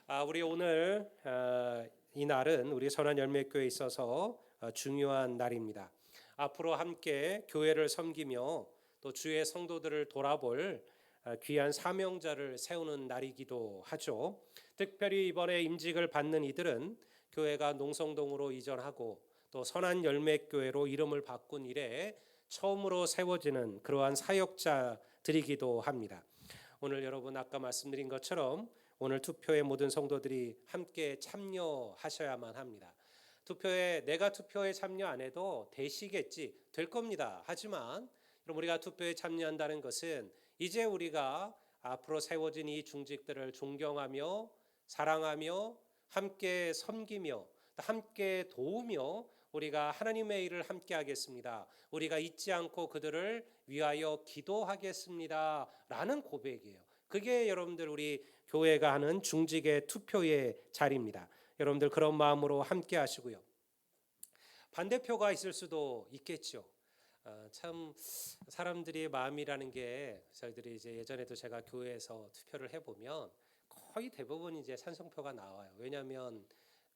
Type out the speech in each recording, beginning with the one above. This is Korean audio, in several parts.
우리 오늘 이 날은 우리 선한열매교회에 있어서 중요한 날입니다. 앞으로 함께 교회를 섬기며 또 주의 성도들을 돌아볼 귀한 사명자를 세우는 날이기도 하죠. 특별히 이번에 임직을 받는 이들은 교회가 농성동으로 이전하고 또 선한열매교회로 이름을 바꾼 이래 처음으로 세워지는 그러한 사역자들이기도 합니다. 오늘 여러분 아까 말씀드린 것처럼 오늘 투표에 모든 성도들이 함께 참여하셔야만 합니다. 내가 투표에 참여 안 해도 되시겠지, 될 겁니다. 하지만 우리가 투표에 참여한다는 것은 이제 우리가 앞으로 세워진 이 중직들을 존경하며 사랑하며 함께 섬기며 함께 도우며 우리가 하나님의 일을 함께 하겠습니다. 우리가 잊지 않고 그들을 위하여 기도하겠습니다. 라는 고백이에요. 그게 여러분들 우리 교회가 하는 중직의 투표의 자리입니다. 여러분들 그런 마음으로 함께 하시고요. 반대표가 있을 수도 있겠죠. 참 사람들이 마음이라는 게 저희들이 이제 예전에도 제가 교회에서 투표를 해보면 거의 대부분 이제 찬성표가 나와요. 왜냐하면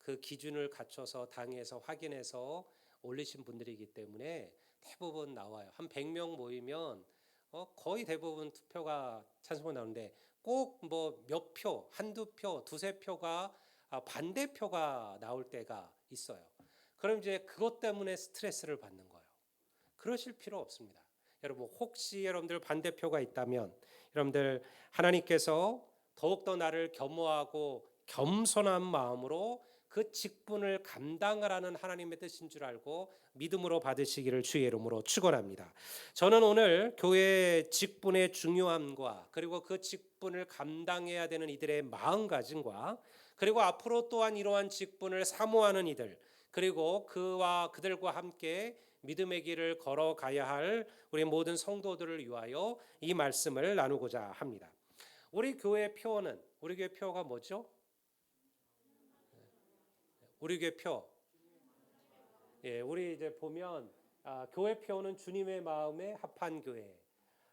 그 기준을 갖춰서 당에서 확인해서 올리신 분들이기 때문에 대부분 나와요. 한 100명 모이면 거의 대부분 투표가 찬성표 나오는데 꼭 뭐 몇 표, 한두 표, 두세 표가 반대표가 나올 때가 있어요. 그럼 이제 그것 때문에 스트레스를 받는 거예요. 그러실 필요 없습니다. 여러분 혹시 여러분들 반대표가 있다면 여러분들 하나님께서 더욱더 나를 겸허하고 겸손한 마음으로 그 직분을 감당하라는 하나님의 뜻인 줄 알고 믿음으로 받으시기를 주의 이름으로 축원합니다. 저는 오늘 교회의 직분의 중요함과 그리고 그 직분을 감당해야 되는 이들의 마음가짐과 그리고 앞으로 또한 이러한 직분을 사모하는 이들 그리고 그들과 함께 믿음의 길을 걸어가야 할 우리 모든 성도들을 위하여 이 말씀을 나누고자 합니다. 우리 교회 표가 뭐죠? 우리 교회 표. 예, 우리 이제 보면 교회 표는 주님의 마음에 합한 교회.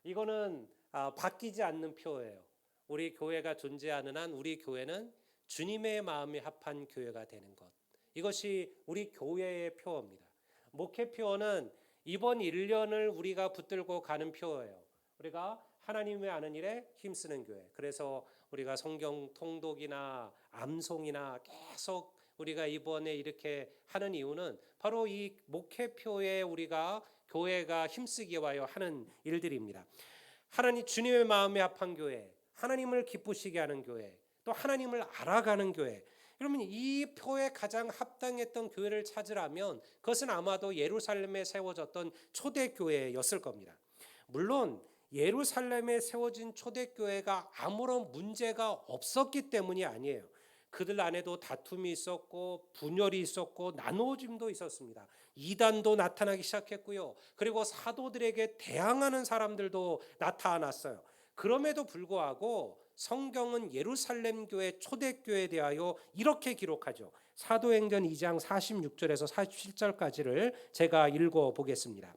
이거는 바뀌지 않는 표예요. 우리 교회가 존재하는 한 우리 교회는 주님의 마음에 합한 교회가 되는 것. 이것이 우리 교회의 표입니다. 목회 표는 이번 1년을 우리가 붙들고 가는 표예요. 우리가 하나님의 아는 일에 힘쓰는 교회. 그래서 우리가 성경 통독이나 암송이나 계속 우리가 이번에 이렇게 하는 이유는 바로 이 목회표에 우리가 교회가 힘쓰기 위하여 하는 일들입니다. 하나님 주님의 마음에 합한 교회, 하나님을 기쁘시게 하는 교회, 또 하나님을 알아가는 교회. 여러분 이 표에 가장 합당했던 교회를 찾으라면 그것은 아마도 예루살렘에 세워졌던 초대교회였을 겁니다. 물론 예루살렘에 세워진 초대교회가 아무런 문제가 없었기 때문이 아니에요. 그들 안에도 다툼이 있었고 분열이 있었고 나누어짐도 있었습니다. 이단도 나타나기 시작했고요. 그리고 사도들에게 대항하는 사람들도 나타났어요. 그럼에도 불구하고 성경은 예루살렘 교회 초대교회에 대하여 이렇게 기록하죠. 사도행전 2장 46절에서 47절까지를 제가 읽어보겠습니다.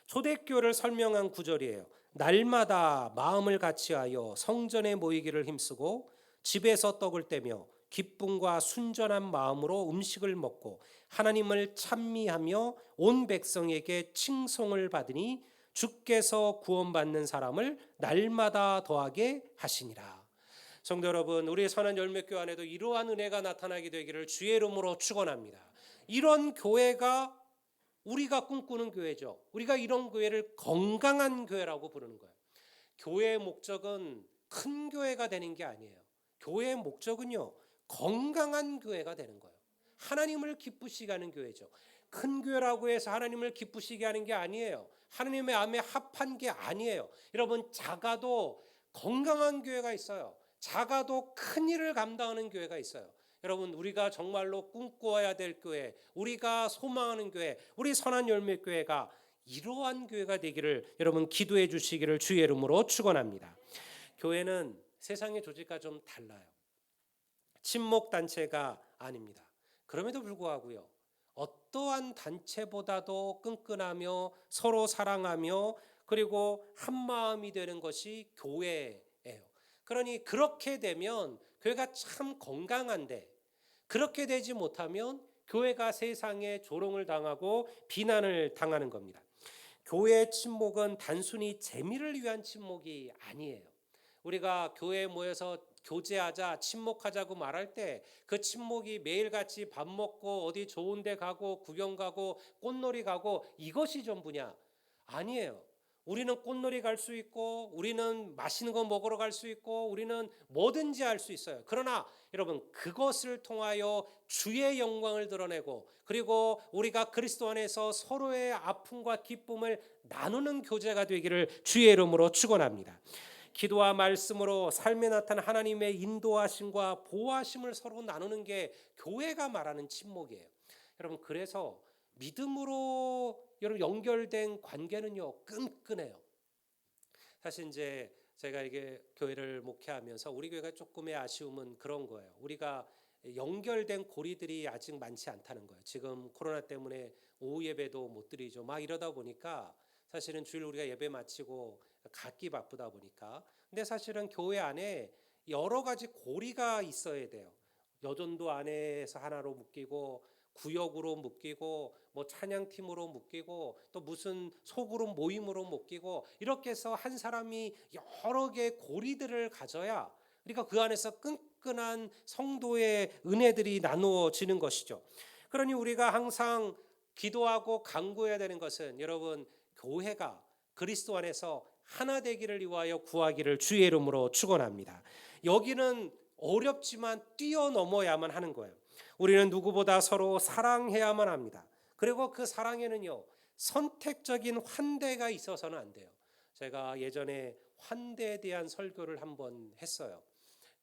초대교회를 설명한 구절이에요. 날마다 마음을 같이하여 성전에 모이기를 힘쓰고 집에서 떡을 떼며 기쁨과 순전한 마음으로 음식을 먹고 하나님을 찬미하며 온 백성에게 칭송을 받으니 주께서 구원받는 사람을 날마다 더하게 하시니라. 성도 여러분, 우리 선한열매교회 안에도 이러한 은혜가 나타나게 되기를 주의 이름으로 축원합니다. 이런 교회가 우리가 꿈꾸는 교회죠. 우리가 이런 교회를 건강한 교회라고 부르는 거예요. 교회의 목적은 큰 교회가 되는 게 아니에요. 교회의 목적은요, 건강한 교회가 되는 거예요. 하나님을 기쁘시게 하는 교회죠. 큰 교회라고 해서 하나님을 기쁘시게 하는 게 아니에요. 하나님의 마음에 합한 게 아니에요. 여러분 작아도 건강한 교회가 있어요. 작아도 큰 일을 감당하는 교회가 있어요. 여러분 우리가 정말로 꿈꿔야 될 교회, 우리가 소망하는 교회, 우리 선한열매교회가 이러한 교회가 되기를 여러분 기도해 주시기를 주의 이름으로 축원합니다. 교회는 세상의 조직과 좀 달라요. 친목 단체가 아닙니다. 그럼에도 불구하고요. 어떠한 단체보다도 끈끈하며 서로 사랑하며 그리고 한 마음이 되는 것이 교회예요. 그러니 그렇게 되면 교회가 참 건강한데 그렇게 되지 못하면 교회가 세상에 조롱을 당하고 비난을 당하는 겁니다. 교회의 침묵은 단순히 재미를 위한 침묵이 아니에요. 우리가 교회에 모여서 교제하자, 침묵하자고 말할 때 그 침묵이 매일같이 밥 먹고 어디 좋은 데 가고 구경 가고 꽃놀이 가고 이것이 전부냐? 아니에요. 우리는 꽃놀이 갈 수 있고 우리는 맛있는 거 먹으러 갈 수 있고 우리는 뭐든지 할 수 있어요. 그러나 여러분 그것을 통하여 주의 영광을 드러내고 그리고 우리가 그리스도 안에서 서로의 아픔과 기쁨을 나누는 교제가 되기를 주의 이름으로 축원합니다. 기도와 말씀으로 삶에 나타난 하나님의 인도하심과 보호하심을 서로 나누는 게 교회가 말하는 침묵이에요. 여러분 그래서 믿음으로 여러분 연결된 관계는요 끈끈해요. 사실 이제 제가 이게 교회를 목회하면서 우리 교회가 조금의 아쉬움은 그런 거예요. 우리가 연결된 고리들이 아직 많지 않다는 거예요. 지금 코로나 때문에 오후 예배도 못 드리죠. 막 이러다 보니까 사실은 주일 우리가 예배 마치고 갖기 바쁘다 보니까 근데 사실은 교회 안에 여러 가지 고리가 있어야 돼요. 여전도 안에서 하나로 묶이고 구역으로 묶이고 뭐 찬양팀으로 묶이고 또 무슨 소그룹 모임으로 묶이고 이렇게 해서 한 사람이 여러 개의 고리들을 가져야 그러니까 그 안에서 끈끈한 성도의 은혜들이 나누어지는 것이죠. 그러니 우리가 항상 기도하고 간구해야 되는 것은 여러분 교회가 그리스도 안에서 하나 되기를 위하여 구하기를 주의 이름으로 축원합니다. 여기는 어렵지만 뛰어넘어야만 하는 거예요. 우리는 누구보다 서로 사랑해야만 합니다. 그리고 그 사랑에는요 선택적인 환대가 있어서는 안 돼요. 제가 예전에 환대에 대한 설교를 한번 했어요.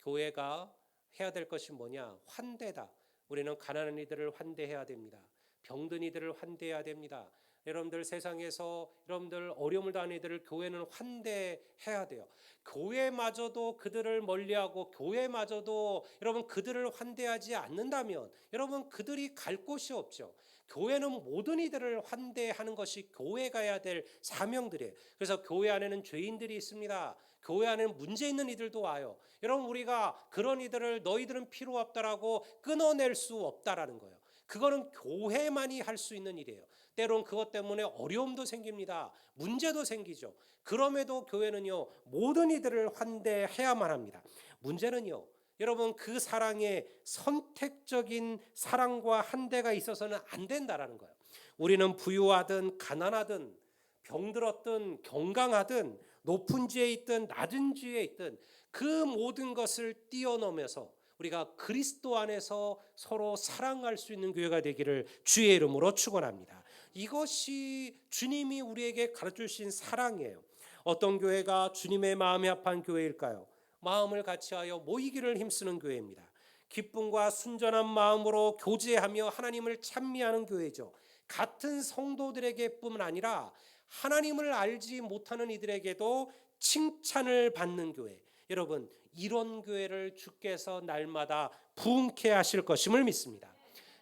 교회가 해야 될 것이 뭐냐? 환대다. 우리는 가난한 이들을 환대해야 됩니다. 병든 이들을 환대해야 됩니다. 여러분들 세상에서 여러분들 어려움을 당하는 이들을 교회는 환대해야 돼요. 교회마저도 그들을 멀리하고 교회마저도 여러분 그들을 환대하지 않는다면 여러분 그들이 갈 곳이 없죠. 교회는 모든 이들을 환대하는 것이 교회가 해야 될 사명들이에요. 그래서 교회 안에는 죄인들이 있습니다. 교회 안에는 문제 있는 이들도 와요. 여러분 우리가 그런 이들을 너희들은 필요 없다라고 끊어낼 수 없다라는 거예요. 그거는 교회만이 할 수 있는 일이에요. 때론 그것 때문에 어려움도 생깁니다. 문제도 생기죠. 그럼에도 교회는요 모든 이들을 환대해야만 합니다. 문제는요 여러분 그 사랑에 선택적인 사랑과 환대가 있어서는 안 된다라는 거예요. 우리는 부유하든 가난하든 병들었든 건강하든 높은 지에 있든 낮은 지에 있든 그 모든 것을 뛰어넘어서 우리가 그리스도 안에서 서로 사랑할 수 있는 교회가 되기를 주의 이름으로 축원합니다. 이것이 주님이 우리에게 가르쳐 주신 사랑이에요. 어떤 교회가 주님의 마음이 합한 교회일까요? 마음을 같이하여 모이기를 힘쓰는 교회입니다. 기쁨과 순전한 마음으로 교제하며 하나님을 찬미하는 교회죠. 같은 성도들에게뿐만 아니라 하나님을 알지 못하는 이들에게도 칭찬을 받는 교회. 여러분 이런 교회를 주께서 날마다 부흥케 하실 것임을 믿습니다.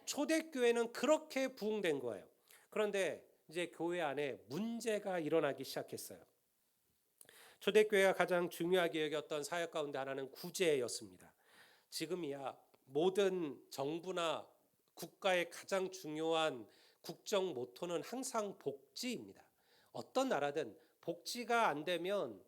초대교회는 그렇게 부흥된 거예요. 그런데 이제 교회 안에 문제가 일어나기 시작했어요. 초대교회가 가장 중요하게 여겼던 사역 가운데 하나는 구제였습니다. 지금이야 모든 정부나 국가의 가장 중요한 국정 모토는 항상 복지입니다. 어떤 나라든 복지가 안 되면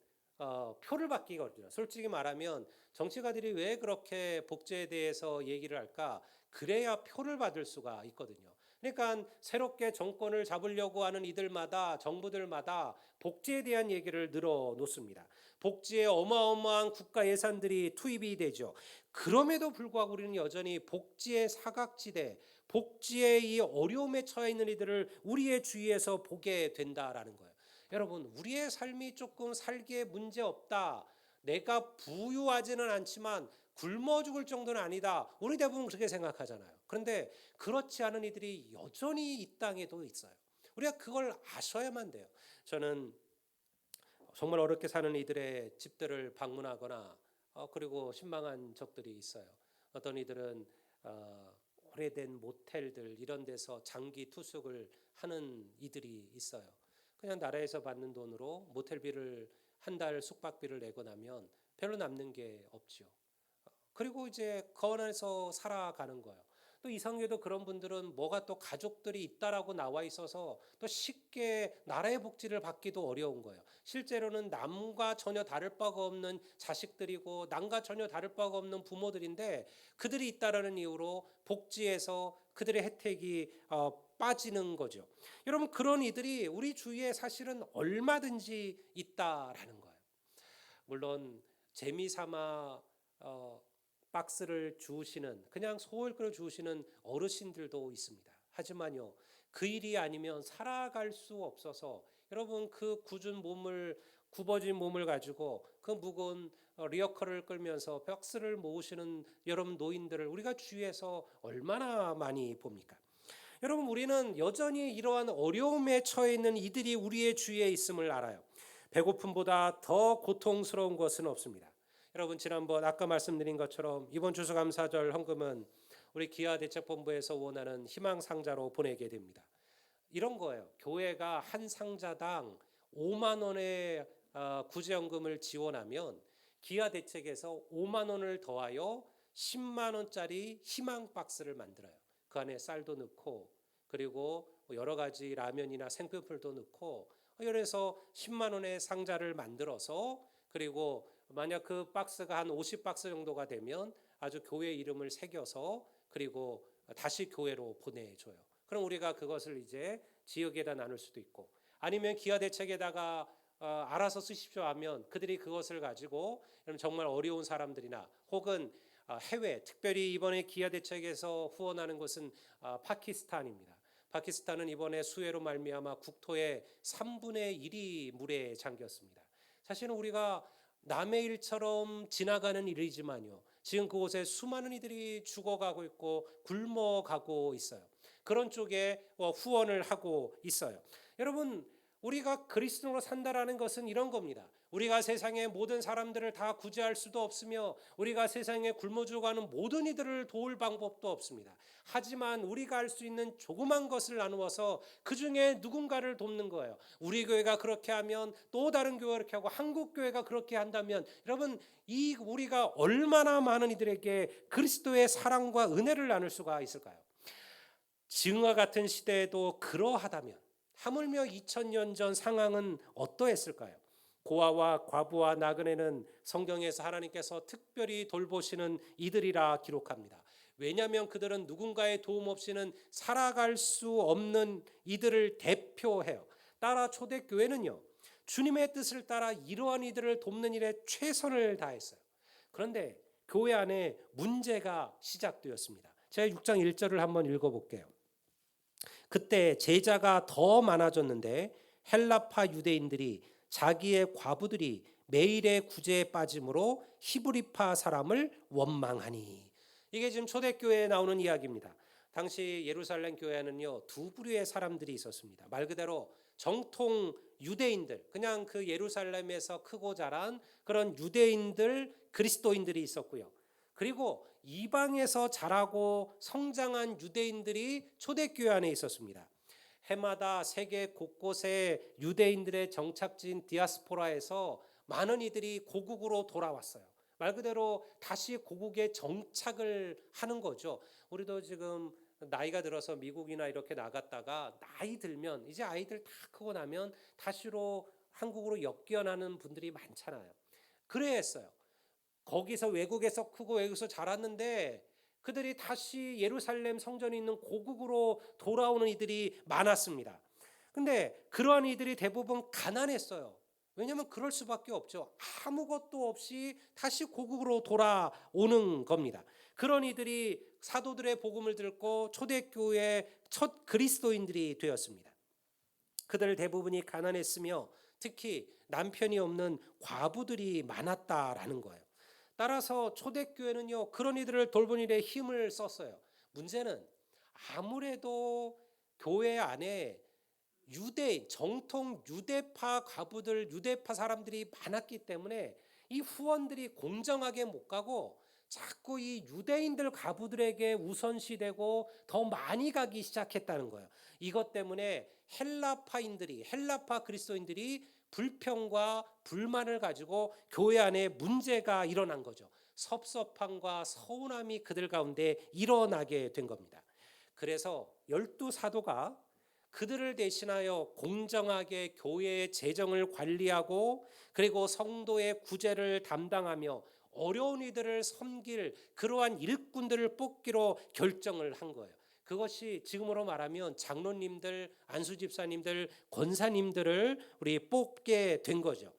표를 받기가 어렵죠. 솔직히 말하면 정치가들이 왜 그렇게 복지에 대해서 얘기를 할까? 그래야 표를 받을 수가 있거든요. 그러니까 새롭게 정권을 잡으려고 하는 이들마다 정부들마다 복지에 대한 얘기를 늘어놓습니다. 복지에 어마어마한 국가 예산들이 투입이 되죠. 그럼에도 불구하고 우리는 여전히 복지의 사각지대, 복지의 이 어려움에 처해 있는 이들을 우리의 주위에서 보게 된다라는 거예요. 여러분 우리의 삶이 조금 살기에 문제 없다. 내가 부유하지는 않지만 굶어 죽을 정도는 아니다. 우리 대부분 그렇게 생각하잖아요. 그런데 그렇지 않은 이들이 여전히 이 땅에도 있어요. 우리가 그걸 아셔야만 돼요. 저는 정말 어렵게 사는 이들의 집들을 방문하거나 그리고 신방한 적들이 있어요. 어떤 이들은 오래된 모텔들 이런 데서 장기 투숙을 하는 이들이 있어요. 그냥 나라에서 받는 돈으로 모텔비를 한 달 숙박비를 내고 나면 별로 남는 게 없죠. 그리고 이제 그 안에서 살아가는 거예요. 또 이상하게도 그런 분들은 뭐가 또 가족들이 있다라고 나와 있어서 또 쉽게 나라의 복지를 받기도 어려운 거예요. 실제로는 남과 전혀 다를 바가 없는 자식들이고 남과 전혀 다를 바가 없는 부모들인데 그들이 있다라는 이유로 복지에서 그들의 혜택이 빠지는 거죠. 여러분 그런 이들이 우리 주위에 사실은 얼마든지 있다라는 거예요. 물론 재미삼아 박스를 주우시는 그냥 소홀히 주우시는 어르신들도 있습니다. 하지만요 그 일이 아니면 살아갈 수 없어서 여러분 그 굽어진 몸을 가지고 그 무거운 리어커를 끌면서 박스를 모으시는 여러분 노인들을 우리가 주위에서 얼마나 많이 봅니까? 여러분 우리는 여전히 이러한 어려움에 처해 있는 이들이 우리의 주위에 있음을 알아요. 배고픔보다 더 고통스러운 것은 없습니다. 여러분 지난번 아까 말씀드린 것처럼 이번 추수감사절 헌금은 우리 기아대책본부에서 원하는 희망상자로 보내게 됩니다. 이런 거예요. 교회가 한 상자당 5만 원의 구제연금을 지원하면 기아대책에서 5만 원을 더하여 10만 원짜리 희망박스를 만들어요. 그 안에 쌀도 넣고 그리고 여러 가지 라면이나 생필품도 넣고 이래서 10만 원의 상자를 만들어서 그리고 만약 그 박스가 한 50박스 정도가 되면 아주 교회 이름을 새겨서 그리고 다시 교회로 보내줘요. 그럼 우리가 그것을 이제 지역에다 나눌 수도 있고 아니면 기아대책에다가 알아서 쓰십시오 하면 그들이 그것을 가지고 정말 어려운 사람들이나 혹은 해외 특별히 이번에 기아대책에서 후원하는 것은 파키스탄입니다. 파키스탄은 이번에 수해로 말미암아 국토의 3분의 1이 물에 잠겼습니다. 사실은 우리가 남의 일처럼 지나가는 일이지만요 지금 그곳에 수많은 이들이 죽어가고 있고 굶어가고 있어요. 그런 쪽에 후원을 하고 있어요. 여러분 우리가 그리스도로 산다라는 것은 이런 겁니다. 우리가 세상의 모든 사람들을 다 구제할 수도 없으며 우리가 세상에 굶어 죽어가는 모든 이들을 도울 방법도 없습니다. 하지만 우리가 할 수 있는 조그만 것을 나누어서 그 중에 누군가를 돕는 거예요. 우리 교회가 그렇게 하면 또 다른 교회가 그렇게 하고 한국 교회가 그렇게 한다면 여러분 이 우리가 얼마나 많은 이들에게 그리스도의 사랑과 은혜를 나눌 수가 있을까요? 지금과 같은 시대에도 그러하다면 하물며 2000년 전 상황은 어떠했을까요? 고아와 과부와 나그네는 성경에서 하나님께서 특별히 돌보시는 이들이라 기록합니다. 왜냐하면 그들은 누군가의 도움 없이는 살아갈 수 없는 이들을 대표해요. 따라 초대교회는요 주님의 뜻을 따라 이러한 이들을 돕는 일에 최선을 다했어요. 그런데 교회 안에 문제가 시작되었습니다. 제가 6장 1절을 한번 읽어볼게요. 그때 제자가 더 많아졌는데 헬라파 유대인들이 자기의 과부들이 매일의 구제에 빠짐으로 히브리파 사람을 원망하니. 이게 지금 초대교회에 나오는 이야기입니다. 당시 예루살렘 교회는요 두 부류의 사람들이 있었습니다. 말 그대로 정통 유대인들, 그냥 그 예루살렘에서 크고 자란 그런 유대인들, 그리스도인들이 있었고요. 그리고 이방에서 자라고 성장한 유대인들이 초대교회 안에 있었습니다. 해마다 세계 곳곳에 유대인들의 정착지인 디아스포라에서 많은 이들이 고국으로 돌아왔어요. 말 그대로 다시 고국에 정착을 하는 거죠. 우리도 지금 나이가 들어서 미국이나 이렇게 나갔다가 나이 들면 이제 아이들 다 크고 나면 다시로 한국으로 역기어나는 분들이 많잖아요. 그래 했어요. 거기서 외국에서 크고 외국에서 자랐는데 그들이 다시 예루살렘 성전이 있는 고국으로 돌아오는 이들이 많았습니다. 근데 그러한 이들이 대부분 가난했어요. 왜냐하면 그럴 수밖에 없죠. 아무것도 없이 다시 고국으로 돌아오는 겁니다. 그런 이들이 사도들의 복음을 듣고 초대교회의 첫 그리스도인들이 되었습니다. 그들 대부분이 가난했으며 특히 남편이 없는 과부들이 많았다라는 거예요. 따라서 초대교회는요 그런 이들을 돌보는 일에 힘을 썼어요. 문제는 아무래도 교회 안에 유대인, 정통 유대파 과부들, 유대파 사람들이 많았기 때문에 이 후원들이 공정하게 못 가고 자꾸 이 유대인들 과부들에게 우선시되고 더 많이 가기 시작했다는 거예요. 이것 때문에 헬라파 그리스도인들이 불평과 불만을 가지고 교회 안에 문제가 일어난 거죠. 섭섭함과 서운함이 그들 가운데 일어나게 된 겁니다. 그래서 12사도가 그들을 대신하여 공정하게 교회의 재정을 관리하고 그리고 성도의 구제를 담당하며 어려운 이들을 섬길 그러한 일꾼들을 뽑기로 결정을 한 거예요. 그것이 지금으로 말하면 장로님들, 안수집사님들, 권사님들을 우리 뽑게 된 거죠.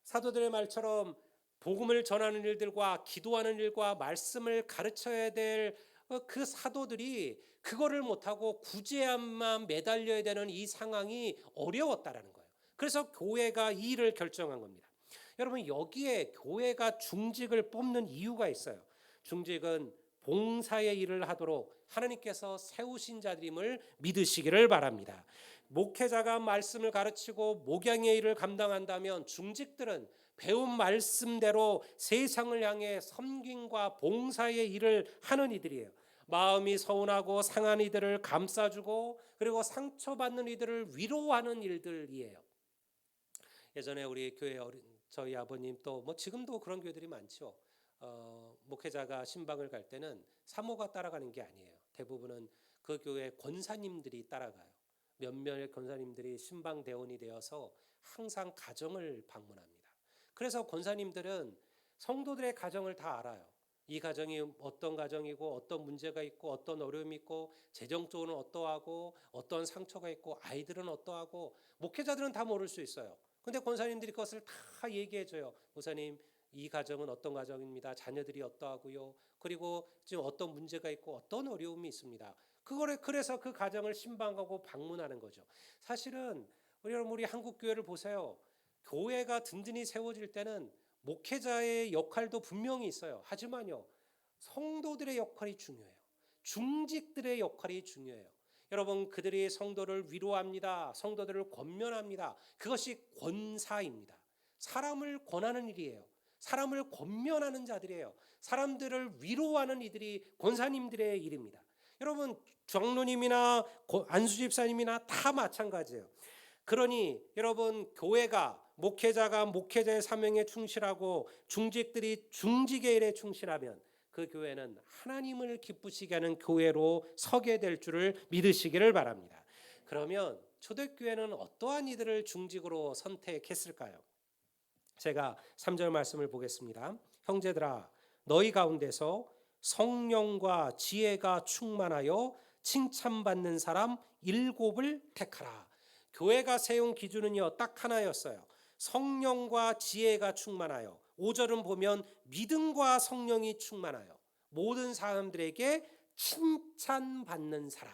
사도들의 말처럼 복음을 전하는 일들과 기도하는 일과 말씀을 가르쳐야 될 그 사도들이 그거를 못하고 구제함만 매달려야 되는 이 상황이 어려웠다라는 거예요. 그래서 교회가 이 일을 결정한 겁니다. 여러분, 여기에 교회가 중직을 뽑는 이유가 있어요. 중직은 봉사의 일을 하도록 하나님께서 세우신 자들임을 믿으시기를 바랍니다. 목회자가 말씀을 가르치고 목양의 일을 감당한다면 중직들은 배운 말씀대로 세상을 향해 섬김과 봉사의 일을 하는 이들이에요. 마음이 서운하고 상한 이들을 감싸주고 그리고 상처받는 이들을 위로하는 일들이에요. 예전에 우리 교회 저희 아버님 또 뭐 지금도 그런 교회들이 많죠. 목회자가 신방을 갈 때는 사모가 따라가는 게 아니에요. 대부분은 그 교회 권사님들이 따라가요. 몇몇 권사님들이 신방 대원이 되어서 항상 가정을 방문합니다. 그래서 권사님들은 성도들의 가정을 다 알아요. 이 가정이 어떤 가정이고 어떤 문제가 있고 어떤 어려움이 있고 재정적으로는 어떠하고 어떤 상처가 있고 아이들은 어떠하고 목회자들은 다 모를 수 있어요. 근데 권사님들이 그것을 다 얘기해 줘요. 목사님, 이 가정은 어떤 가정입니다. 자녀들이 어떠하고요. 그리고 지금 어떤 문제가 있고 어떤 어려움이 있습니다. 그래서 그 가정을 신방하고 방문하는 거죠. 사실은 우리 한국 교회를 보세요. 교회가 든든히 세워질 때는 목회자의 역할도 분명히 있어요. 하지만요, 성도들의 역할이 중요해요. 중직들의 역할이 중요해요. 여러분, 그들이 성도를 위로합니다. 성도들을 권면합니다. 그것이 권사입니다. 사람을 권하는 일이에요. 사람을 권면하는 자들이에요. 사람들을 위로하는 이들이 권사님들의 일입니다. 여러분, 장로님이나 안수집사님이나 다 마찬가지예요. 그러니 여러분, 교회가 목회자가 목회자의 사명에 충실하고 중직들이 중직의 일에 충실하면 그 교회는 하나님을 기쁘시게 하는 교회로 서게 될 줄을 믿으시기를 바랍니다. 그러면 초대교회는 어떠한 이들을 중직으로 선택했을까요? 제가 3절 말씀을 보겠습니다. 형제들아, 너희 가운데서 성령과 지혜가 충만하여 칭찬받는 사람 7을 택하라. 교회가 세운 기준은요, 딱 하나였어요. 성령과 지혜가 충만하여, 5절은 보면 믿음과 성령이 충만하여 모든 사람들에게 칭찬받는 사람.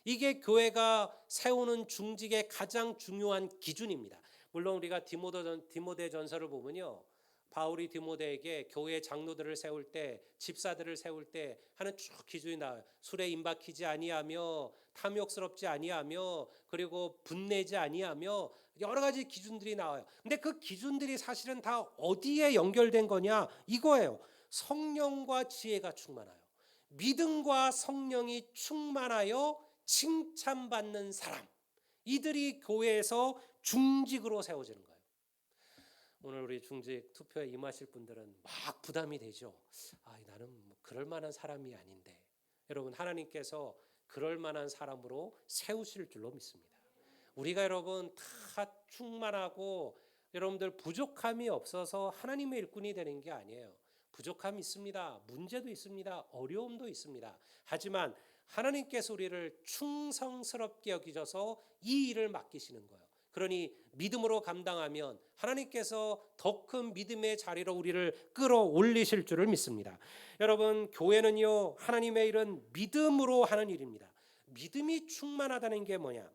이게 교회가 세우는 중직의 가장 중요한 기준입니다. 물론 우리가 디모데 전서를 보면요, 바울이 디모데에게 교회 장로들을 세울 때, 집사들을 세울 때 하는 쭉 기준이 나와요. 술에 임박히지 아니하며, 탐욕스럽지 아니하며, 그리고 분내지 아니하며, 여러 가지 기준들이 나와요. 근데 그 기준들이 사실은 다 어디에 연결된 거냐? 이거예요. 성령과 지혜가 충만하여, 믿음과 성령이 충만하여 칭찬받는 사람. 이들이 교회에서 중직으로 세워지는 거예요. 오늘 우리 중직 투표에 임하실 분들은 막 부담이 되죠. 나는 그럴 만한 사람이 아닌데. 여러분, 하나님께서 그럴 만한 사람으로 세우실 줄로 믿습니다. 우리가 여러분 다 충만하고 여러분들 부족함이 없어서 하나님의 일꾼이 되는 게 아니에요. 부족함이 있습니다. 문제도 있습니다. 어려움도 있습니다. 하지만 하나님께서 우리를 충성스럽게 여기셔서 이 일을 맡기시는 거예요. 그러니 믿음으로 감당하면 하나님께서 더 큰 믿음의 자리로 우리를 끌어올리실 줄을 믿습니다. 여러분, 교회는요, 하나님의 일은 믿음으로 하는 일입니다. 믿음이 충만하다는 게 뭐냐?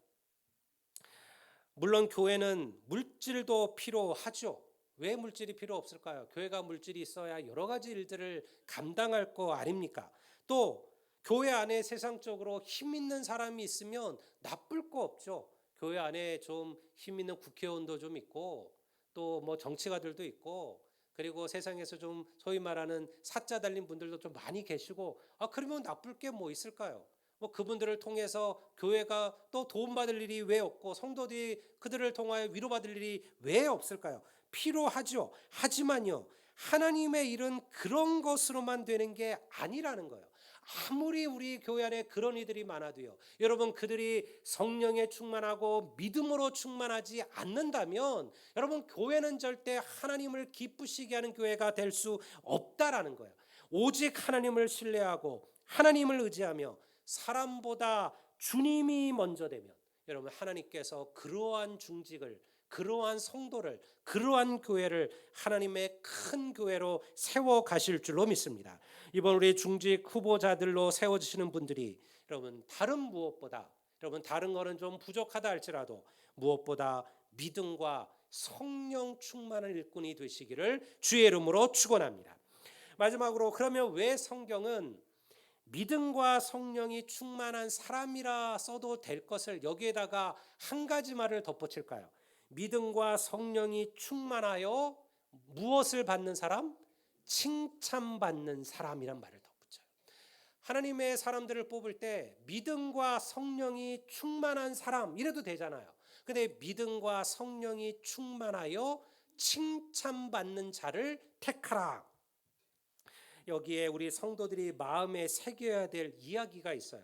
물론 교회는 물질도 필요하죠. 왜 물질이 필요 없을까요? 교회가 물질이 있어야 여러 가지 일들을 감당할 거 아닙니까? 또 교회 안에 세상적으로 힘 있는 사람이 있으면 나쁠 거 없죠. 교회 안에 좀 힘 있는 국회의원도 좀 있고 또 뭐 정치가들도 있고 그리고 세상에서 좀 소위 말하는 사자 달린 분들도 좀 많이 계시고 그러면 나쁠 게 뭐 있을까요? 뭐 그분들을 통해서 교회가 또 도움받을 일이 왜 없고 성도들이 그들을 통하여 위로받을 일이 왜 없을까요? 필요하죠. 하지만요, 하나님의 일은 그런 것으로만 되는 게 아니라는 거예요. 아무리 우리 교회 안에 그런 이들이 많아도요, 여러분 그들이 성령에 충만하고 믿음으로 충만하지 않는다면 여러분 교회는 절대 하나님을 기쁘시게 하는 교회가 될 수 없다라는 거예요. 오직 하나님을 신뢰하고 하나님을 의지하며 사람보다 주님이 먼저 되면 여러분 하나님께서 그러한 중직을, 그러한 성도를, 그러한 교회를 하나님의 큰 교회로 세워 가실 줄로 믿습니다. 이번 우리 중직 후보자들로 세워지시는 분들이 여러분 다른 무엇보다, 여러분 다른 거는 좀 부족하다 할지라도 무엇보다 믿음과 성령 충만한 일꾼이 되시기를 주의 이름으로 축원합니다. 마지막으로, 그러면 왜 성경은 믿음과 성령이 충만한 사람이라 써도 될 것을 여기에다가 한 가지 말을 덧붙일까요? 믿음과 성령이 충만하여 무엇을 받는 사람? 칭찬받는 사람이란 말을 덧붙여요. 하나님의 사람들을 뽑을 때 믿음과 성령이 충만한 사람 이래도 되잖아요. 근데 믿음과 성령이 충만하여 칭찬받는 자를 택하라. 여기에 우리 성도들이 마음에 새겨야 될 이야기가 있어요.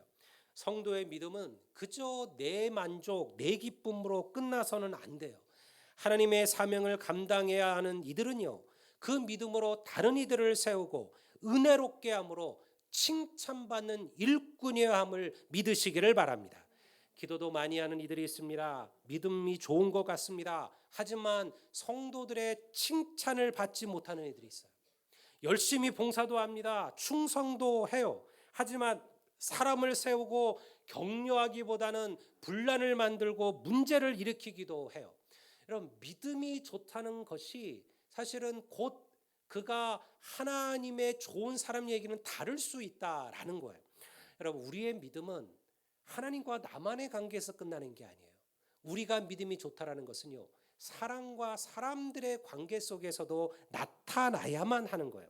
성도의 믿음은 그저 내 만족, 내 기쁨으로 끝나서는 안 돼요. 하나님의 사명을 감당해야 하는 이들은요, 그 믿음으로 다른 이들을 세우고 은혜롭게 함으로 칭찬받는 일꾼이어야 함을 믿으시기를 바랍니다. 기도도 많이 하는 이들이 있습니다. 믿음이 좋은 것 같습니다. 하지만 성도들의 칭찬을 받지 못하는 이들이 있어요. 열심히 봉사도 합니다. 충성도 해요. 하지만 사람을 세우고 격려하기보다는 분란을 만들고 문제를 일으키기도 해요. 여러분, 믿음이 좋다는 것이 사실은 곧 그가 하나님의 좋은 사람 얘기는 다를 수 있다라는 거예요. 여러분, 우리의 믿음은 하나님과 나만의 관계에서 끝나는 게 아니에요. 우리가 믿음이 좋다라는 것은요, 사람과 사람들의 관계 속에서도 나타나야만 하는 거예요.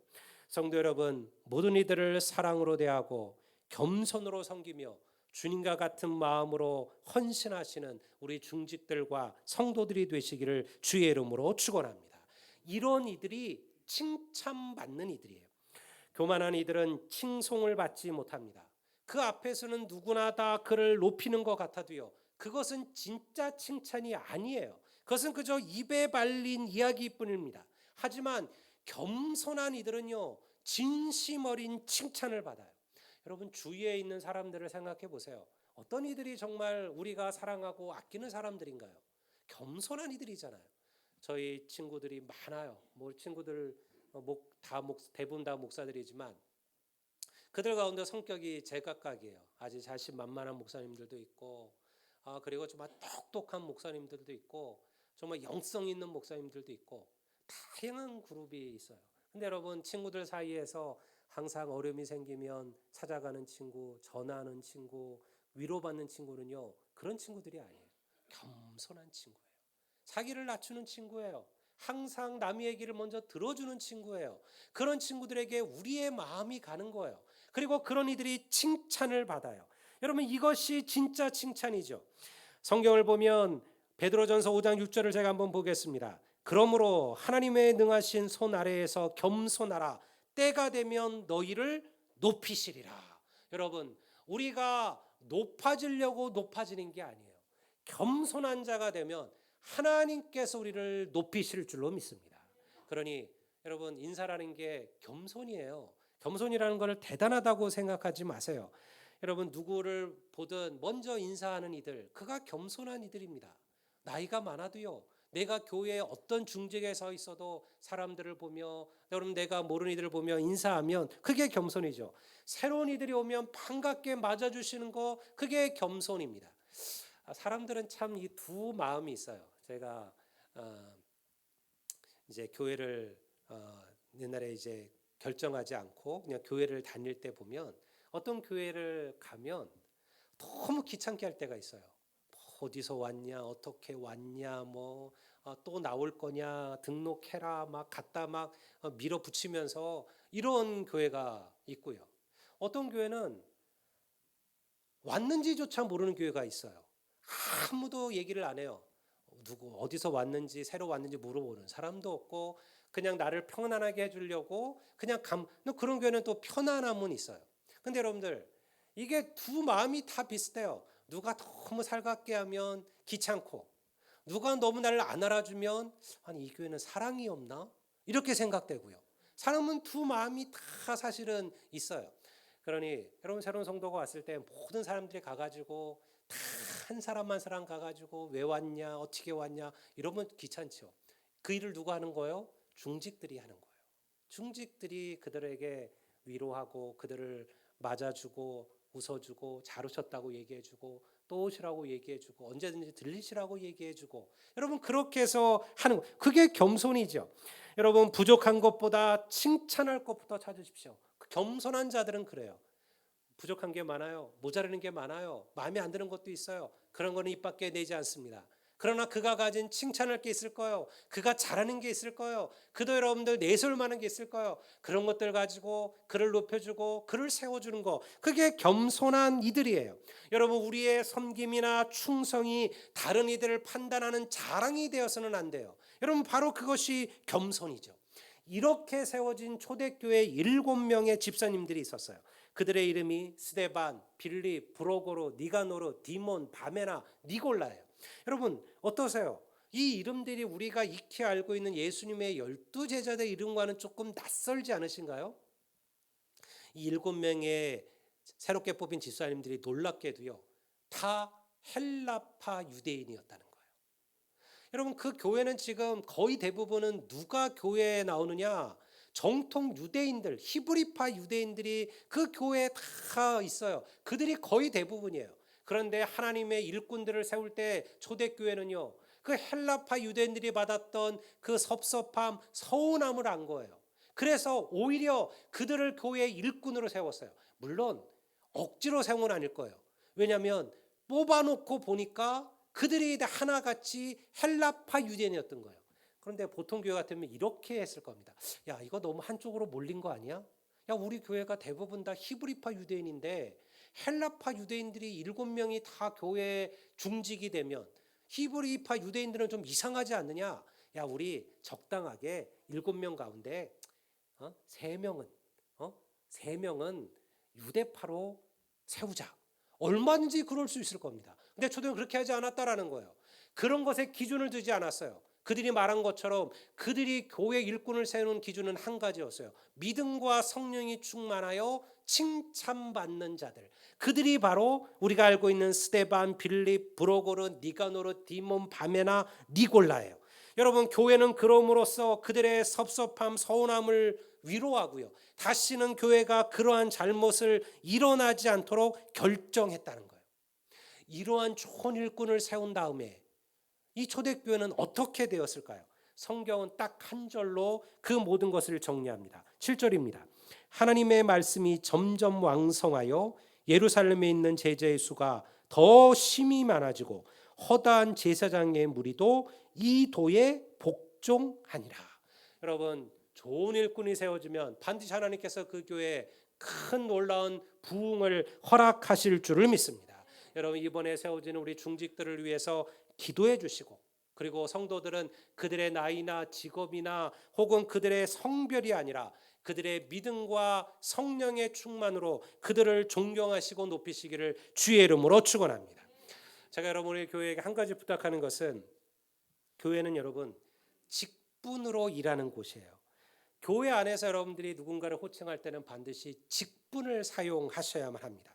성도 여러분, 모든 이들을 사랑으로 대하고 겸손으로 섬기며 주님과 같은 마음으로 헌신하시는 우리 중직들과 성도들이 되시기를 주의 이름으로 축원합니다. 이런 이들이 칭찬받는 이들이에요. 교만한 이들은 칭송을 받지 못합니다. 그 앞에서는 누구나 다 그를 높이는 것 같아도요, 그것은 진짜 칭찬이 아니에요. 그것은 그저 입에 발린 이야기뿐입니다. 하지만 겸손한 이들은요, 진심 어린 칭찬을 받아요. 여러분, 주위에 있는 사람들을 생각해 보세요. 어떤 이들이 정말 우리가 사랑하고 아끼는 사람들인가요? 겸손한 이들이잖아요. 저희 친구들이 많아요. 친구들 대부분 다 목사들이지만 그들 가운데 성격이 제각각이에요. 아주 자신만만한 목사님들도 있고, 그리고 정말 똑똑한 목사님들도 있고, 정말 영성 있는 목사님들도 있고, 다양한 그룹이 있어요. 근데 여러분, 친구들 사이에서 항상 어려움이 생기면 찾아가는 친구, 전화하는 친구, 위로받는 친구는요, 그런 친구들이 아니에요. 겸손한 친구예요. 자기를 낮추는 친구예요. 항상 남의 얘기를 먼저 들어주는 친구예요. 그런 친구들에게 우리의 마음이 가는 거예요. 그리고 그런 이들이 칭찬을 받아요. 여러분, 이것이 진짜 칭찬이죠. 성경을 보면 베드로전서 5장 6절을 제가 한번 보겠습니다. 그러므로 하나님의 능하신 손 아래에서 겸손하라. 때가 되면 너희를 높이시리라. 여러분, 우리가 높아지려고 높아지는 게 아니에요. 겸손한 자가 되면 하나님께서 우리를 높이실 줄로 믿습니다. 그러니 여러분, 인사라는 게 겸손이에요. 겸손이라는 것을 대단하다고 생각하지 마세요. 여러분, 누구를 보든 먼저 인사하는 이들, 그가 겸손한 이들입니다. 나이가 많아도요, 내가 교회에 어떤 중직에 서 있어도 사람들을 보며, 여러분, 내가 모르는 이들을 보며 인사하면 그게 겸손이죠. 새로운 이들이 오면 반갑게 맞아주시는 거, 그게 겸손입니다. 사람들은 참 이 두 마음이 있어요. 제가 이제 교회를 옛날에 이제 결정하지 않고 그냥 교회를 다닐 때 보면, 어떤 교회를 가면 너무 귀찮게 할 때가 있어요. 어디서 왔냐, 어떻게 왔냐, 또 나올 거냐, 등록해라, 막 갖다 막 밀어붙이면서 이런 교회가 있고요. 어떤 교회는 왔는지조차 모르는 교회가 있어요. 아무도 얘기를 안 해요. 누구 어디서 왔는지, 새로 왔는지 물어보는 사람도 없고, 그냥 나를 편안하게 해주려고 그냥 그런 교회는 또 편안함은 있어요. 근데 여러분들 이게 두 마음이 다 비슷해요. 누가 너무 살갑게 하면 귀찮고, 누가 너무 나를 안 알아주면 아니 이 교회는 사랑이 없나? 이렇게 생각되고요. 사람은 두 마음이 다 사실은 있어요. 그러니 여러분 새로운 성도가 왔을 때 모든 사람들이 가가지고 다 한 사람 한 사람 가가지고 왜 왔냐 어떻게 왔냐 이러면 귀찮죠. 그 일을 누가 하는 거예요? 중직들이 하는 거예요. 중직들이 그들에게 위로하고 그들을 맞아주고 웃어주고 잘 오셨다고 얘기해주고 또 오시라고 얘기해주고 언제든지 들리시라고 얘기해주고, 여러분 그렇게 해서 하는 그게 겸손이죠. 여러분 부족한 것보다 칭찬할 것부터 찾으십시오. 겸손한 자들은 그래요. 부족한 게 많아요. 모자라는 게 많아요. 마음에 안 드는 것도 있어요. 그런 거는 입 밖에 내지 않습니다. 그러나 그가 가진 칭찬할 게 있을 거예요. 그가 잘하는 게 있을 거예요. 그도 여러분들 내세울 만한 게 있을 거예요. 그런 것들 가지고 그를 높여주고 그를 세워주는 거, 그게 겸손한 이들이에요. 여러분 우리의 섬김이나 충성이 다른 이들을 판단하는 자랑이 되어서는 안 돼요. 여러분 바로 그것이 겸손이죠. 이렇게 세워진 초대교회 7명의 집사님들이 있었어요. 그들의 이름이 스데반, 빌립, 브로고로, 니가노르, 디몬, 바메나, 니골라예요. 여러분 어떠세요? 이 이름들이 우리가 익히 알고 있는 예수님의 12제자들의 이름과는 조금 낯설지 않으신가요? 이 7명의 새롭게 뽑힌 집사님들이 놀랍게도요 다 헬라파 유대인이었다는 거예요. 여러분 그 교회는 지금 거의 대부분은 누가 교회에 나오느냐, 정통 유대인들, 히브리파 유대인들이 그 교회에 다 있어요. 그들이 거의 대부분이에요. 그런데 하나님의 일꾼들을 세울 때 초대교회는요 그 헬라파 유대인들이 받았던 그 섭섭함, 서운함을 안 거예요. 그래서 오히려 그들을 교회의 일꾼으로 세웠어요. 물론 억지로 세운 건 아닐 거예요. 왜냐하면 뽑아놓고 보니까 그들이 하나같이 헬라파 유대인이었던 거예요. 그런데 보통 교회 같으면 이렇게 했을 겁니다. 야 이거 너무 한쪽으로 몰린 거 아니야? 야 우리 교회가 대부분 다 히브리파 유대인인데 헬라파 유대인들이 7명이 다 교회에 중직이 되면 히브리파 유대인들은 좀 이상하지 않느냐? 야 우리 적당하게 7명 가운데 3명은 유대파로 세우자. 얼마든지 그럴 수 있을 겁니다. 근데 초대는 그렇게 하지 않았다라는 거예요. 그런 것에 기준을 두지 않았어요. 그들이 말한 것처럼 그들이 교회 일꾼을 세우는 기준은 한 가지였어요. 믿음과 성령이 충만하여 칭찬받는 자들. 그들이 바로 우리가 알고 있는 스데반, 빌립, 브로고르, 니가노르, 디몬, 바메나, 니골라예요. 여러분 교회는 그럼으로써 그들의 섭섭함, 서운함을 위로하고요. 다시는 교회가 그러한 잘못을 일어나지 않도록 결정했다는 거예요. 이러한 좋은 일꾼을 세운 다음에 이 초대교회는 어떻게 되었을까요? 성경은 딱 한 절로 그 모든 것을 정리합니다. 7절입니다. 하나님의 말씀이 점점 왕성하여 예루살렘에 있는 제자의 수가 더 심히 많아지고 허다한 제사장의 무리도 이 도에 복종하니라. 여러분 좋은 일꾼이 세워지면 반드시 하나님께서 그 교회에 큰 놀라운 부흥을 허락하실 줄을 믿습니다. 여러분 이번에 세워지는 우리 중직들을 위해서 기도해 주시고, 그리고 성도들은 그들의 나이나 직업이나 혹은 그들의 성별이 아니라 그들의 믿음과 성령의 충만으로 그들을 존경하시고 높이시기를 주의 이름으로 축원합니다. 제가 여러분의 교회에게 한 가지 부탁하는 것은, 교회는 여러분 직분으로 일하는 곳이에요. 교회 안에서 여러분들이 누군가를 호칭할 때는 반드시 직분을 사용하셔야만 합니다.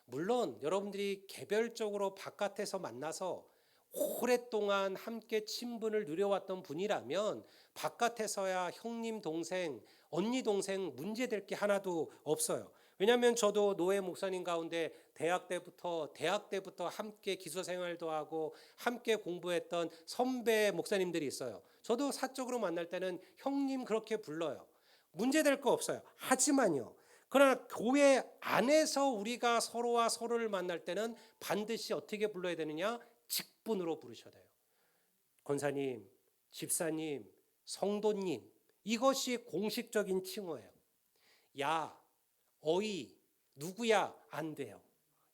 물론 여러분들이 개별적으로 바깥에서 만나서 오랫동안 함께 친분을 누려왔던 분이라면 바깥에서야 형님 동생, 언니 동생 문제될 게 하나도 없어요. 왜냐하면 저도 노예 목사님 가운데 대학 때부터 함께 기소 생활도 하고 함께 공부했던 선배 목사님들이 있어요. 저도 사적으로 만날 때는 형님 그렇게 불러요. 문제될 거 없어요. 하지만요, 그러나 교회 안에서 우리가 서로와 서로를 만날 때는 반드시 어떻게 불러야 되느냐? 직분으로 부르셔야 돼요. 권사님, 집사님, 성도님, 이것이 공식적인 칭호예요. 야, 어이, 누구야, 안 돼요.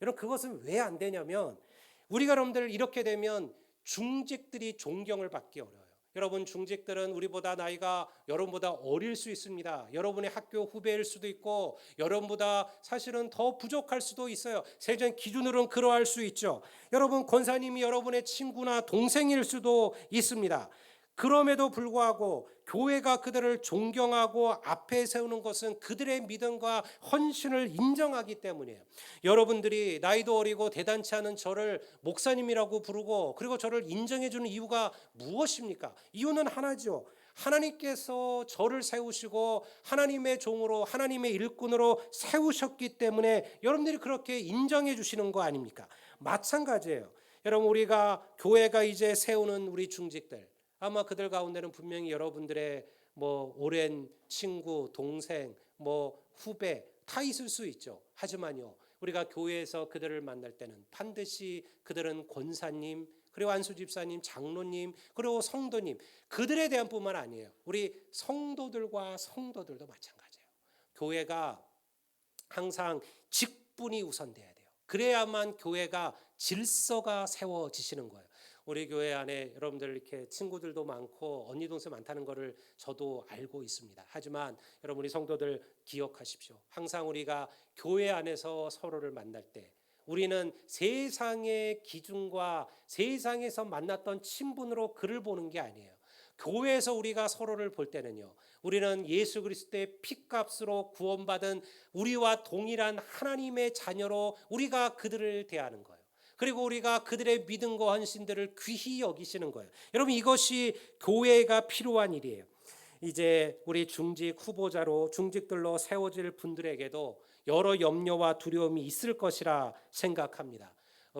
여러분 그것은 왜 안 되냐면, 우리가 여러분들 이렇게 되면 중직들이 존경을 받기 어려워요. 여러분 중직들은 우리보다 나이가 여러분보다 어릴 수 있습니다. 여러분의 학교 후배일 수도 있고 여러분보다 사실은 더 부족할 수도 있어요. 세상 기준으로는 그러할 수 있죠. 여러분 권사님이 여러분의 친구나 동생일 수도 있습니다. 그럼에도 불구하고 교회가 그들을 존경하고 앞에 세우는 것은 그들의 믿음과 헌신을 인정하기 때문이에요. 여러분들이 나이도 어리고 대단치 않은 저를 목사님이라고 부르고 그리고 저를 인정해 주는 이유가 무엇입니까? 이유는 하나죠. 하나님께서 저를 세우시고 하나님의 종으로 하나님의 일꾼으로 세우셨기 때문에 여러분들이 그렇게 인정해 주시는 거 아닙니까? 마찬가지예요. 여러분 우리가 교회가 이제 세우는 우리 중직들 아마 그들 가운데는 분명히 여러분들의 오랜 친구, 동생, 후배 다 있을 수 있죠. 하지만요, 우리가 교회에서 그들을 만날 때는 반드시 그들은 권사님, 그리고 안수 집사님, 장로님, 그리고 성도님 그들에 대한 뿐만 아니에요. 우리 성도들과 성도들도 마찬가지예요. 교회가 항상 직분이 우선돼야 돼요. 그래야만 교회가 질서가 세워지시는 거예요. 우리 교회 안에 여러분들 이렇게 친구들도 많고 언니 동생 많다는 것을 저도 알고 있습니다. 하지만 여러분 우리 성도들 기억하십시오. 항상 우리가 교회 안에서 서로를 만날 때 우리는 세상의 기준과 세상에서 만났던 친분으로 그를 보는 게 아니에요. 교회에서 우리가 서로를 볼 때는요, 우리는 예수 그리스도의 피값으로 구원받은 우리와 동일한 하나님의 자녀로 우리가 그들을 대하는 거예요. 그리고 우리가 그들의 믿음과 헌신들을 귀히 여기시는 거예요. 여러분 이것이 교회가 필요한 일이에요. 이제 우리 중직 후보자로 중직들로 세워질 분들에게도 여러 염려와 두려움이 있을 것이라 생각합니다.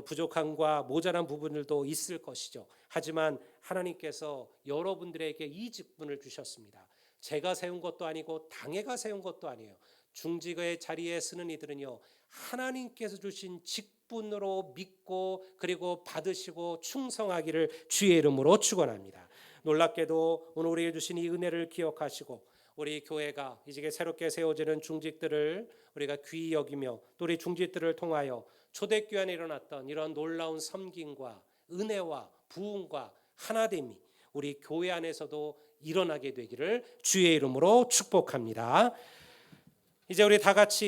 부족함과 모자란 부분들도 있을 것이죠. 하지만 하나님께서 여러분들에게 이 직분을 주셨습니다. 제가 세운 것도 아니고 당회가 세운 것도 아니에요. 중직의 자리에 서는 이들은요, 하나님께서 주신 직분으로 믿고 그리고 받으시고 충성하기를 주의 이름으로 축원합니다. 놀랍게도 오늘 우리에게 주신 이 은혜를 기억하시고 우리 교회가 이제 새롭게 세워지는 중직들을 우리가 귀히 여기며 또 우리 중직들을 통하여 초대교회 안에 일어났던 이런 놀라운 섬김과 은혜와 부흥과 하나됨이 우리 교회 안에서도 일어나게 되기를 주의 이름으로 축복합니다. 이제 우리 다 같이